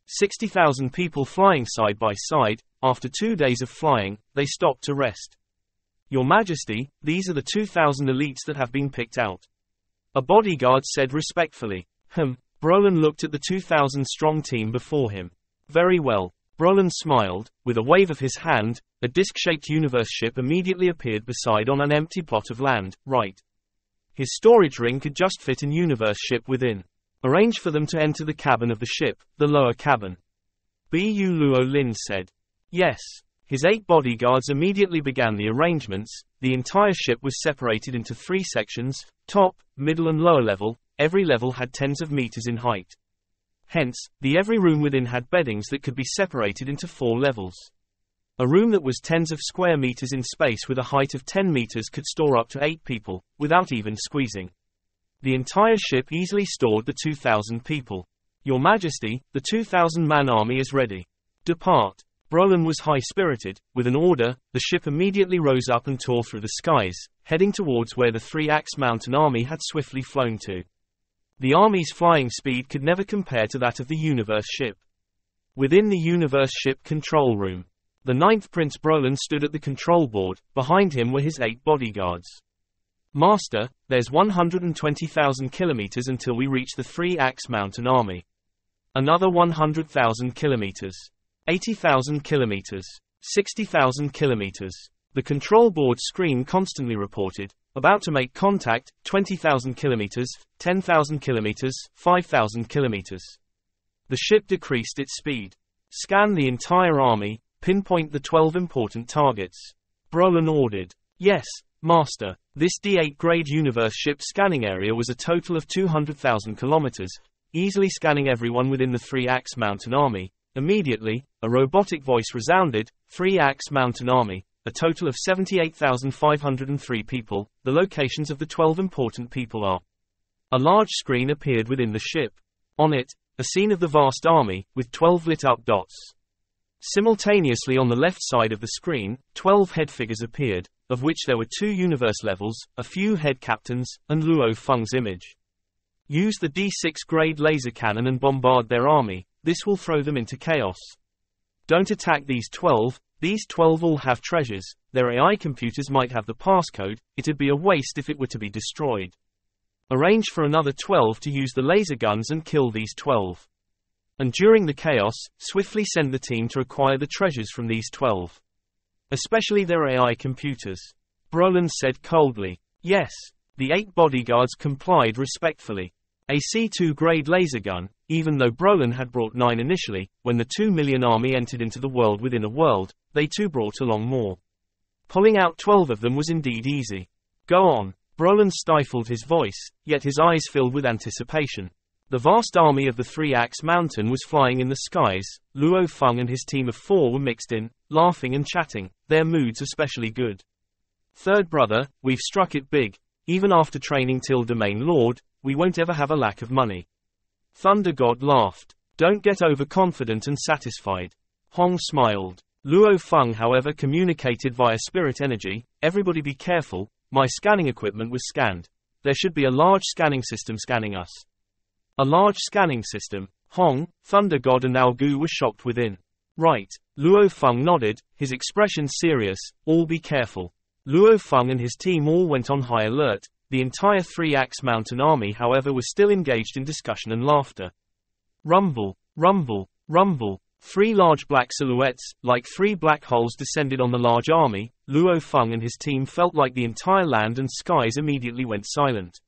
60,000 people flying side by side. After 2 days of flying, they stopped to rest. Your Majesty, these are the 2,000 elites that have been picked out. A bodyguard said respectfully. Brolin looked at the 2,000-strong team before him. Very well. Brolin smiled. With a wave of his hand, a disc-shaped universe ship immediately appeared beside on an empty plot of land, right. His storage ring could just fit an universe ship within. Arrange for them to enter the cabin of the ship, the lower cabin. Bu Luo Lin said. Yes. His 8 bodyguards immediately began the arrangements. The entire ship was separated into 3 sections, top, middle and lower level. Every level had tens of meters in height. Hence, every room within had beddings that could be separated into 4 levels. A room that was tens of square meters in space with a height of 10 meters could store up to 8 people, without even squeezing. The entire ship easily stored the 2,000 people. Your Majesty, the 2,000-man army is ready. Depart. Brolin was high-spirited. With an order, the ship immediately rose up and tore through the skies, heading towards where the 3 Axe Mountain army had swiftly flown to. The army's flying speed could never compare to that of the universe ship. Within the universe ship control room, the 9th Prince Brolin stood at the control board. Behind him were his 8 bodyguards. Master, there's 120,000 kilometers until we reach the 3 Axe Mountain army. Another 100,000 kilometers. 80,000 kilometers. 60,000 kilometers. The control board screen constantly reported. About to make contact, 20,000 kilometers, 10,000 kilometers, 5,000 kilometers. The ship decreased its speed. Scan the entire army, pinpoint the 12 important targets. Brolin ordered. Yes, Master. This D8 grade universe ship scanning area was a total of 200,000 kilometers, easily scanning everyone within the 3 Axe Mountain army. Immediately, a robotic voice resounded. 3 Axe Mountain army. A total of 78,503 people. The locations of the 12 important people are. A large screen appeared within the ship. On it, a scene of the vast army, with 12 lit-up dots. Simultaneously on the left side of the screen, 12 head figures appeared, of which there were 2 universe levels, a few head captains, and Luo Feng's image. Use the D6 grade laser cannon and bombard their army. This will throw them into chaos. Don't attack these 12. These 12 all have treasures. Their AI computers might have the passcode. It'd be a waste if it were to be destroyed. Arrange for another 12 to use the laser guns and kill these 12. And during the chaos, swiftly send the team to acquire the treasures from these 12. Especially their AI computers. Brolin said coldly. Yes. The 8 bodyguards complied respectfully. A C2 grade laser gun, even though Brolin had brought 9 initially, when the 2 million army entered into the world within a world, they too brought along more. Pulling out 12 of them was indeed easy. Go on. Brolin stifled his voice, yet his eyes filled with anticipation. The vast army of the Three-Axe Mountain was flying in the skies. Luo Feng and his team of 4 were mixed in, laughing and chatting, their moods especially good. Third brother, we've struck it big. Even after training till Domain Lord, we won't ever have a lack of money. Thunder God laughed. Don't get overconfident and satisfied. Hong smiled. Luo Feng however communicated via spirit energy, everybody be careful, my scanning equipment was scanned. There should be a large scanning system scanning us. A large scanning system? Hong, Thunder God and Ao Gu were shocked within. Right. Luo Feng nodded, his expression serious, all be careful. Luo Feng and his team all went on high alert. The entire Three-Axe Mountain army however was still engaged in discussion and laughter. Rumble, rumble, rumble. 3 large black silhouettes, like 3 black holes descended on the large army. Luo Feng and his team felt like the entire land and skies immediately went silent.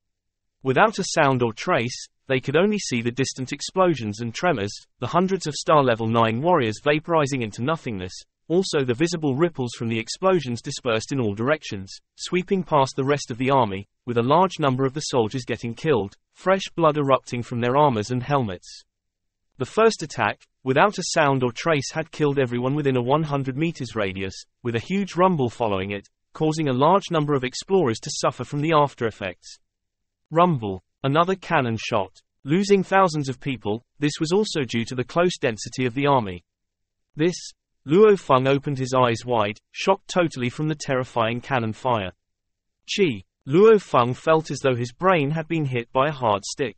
Without a sound or trace, they could only see the distant explosions and tremors, the hundreds of Star Level 9 warriors vaporizing into nothingness, also the visible ripples from the explosions dispersed in all directions, sweeping past the rest of the army, with a large number of the soldiers getting killed, fresh blood erupting from their armors and helmets. The first attack, without a sound or trace, had killed everyone within a 100 meters radius, with a huge rumble following it, causing a large number of explorers to suffer from the after effects. Rumble. Another cannon shot. Losing thousands of people, this was also due to the close density of the army. Luo Feng opened his eyes wide, shocked totally from the terrifying cannon fire. Chi. Luo Feng felt as though his brain had been hit by a hard stick.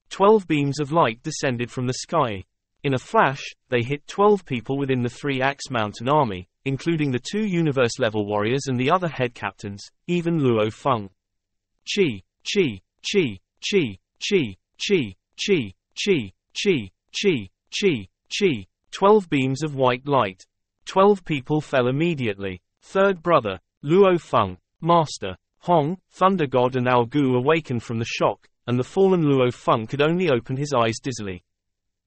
12 beams of light descended from the sky. In a flash, they hit 12 people within the Three-Axe Mountain army, including the 2 universe-level warriors and the other head captains, even Luo Feng. Chi, chi, chi, chi, chi, chi, chi, chi, chi, chi, chi, chi. 12 beams of white light. 12 people fell immediately. Third brother, Luo Feng, Master, Hong, Thunder God and Ao Gu awakened from the shock, and the fallen Luo Feng could only open his eyes dizzily.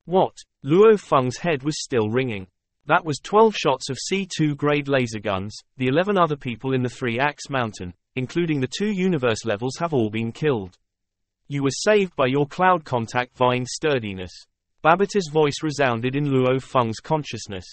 What? Luo Feng's head was still ringing. That was 12 shots of C2 grade laser guns. The 11 other people in the Three-Axe Mountain, including the 2 universe levels, have all been killed. You were saved by your cloud contact Vine sturdiness. Babita's voice resounded in Luo Feng's consciousness.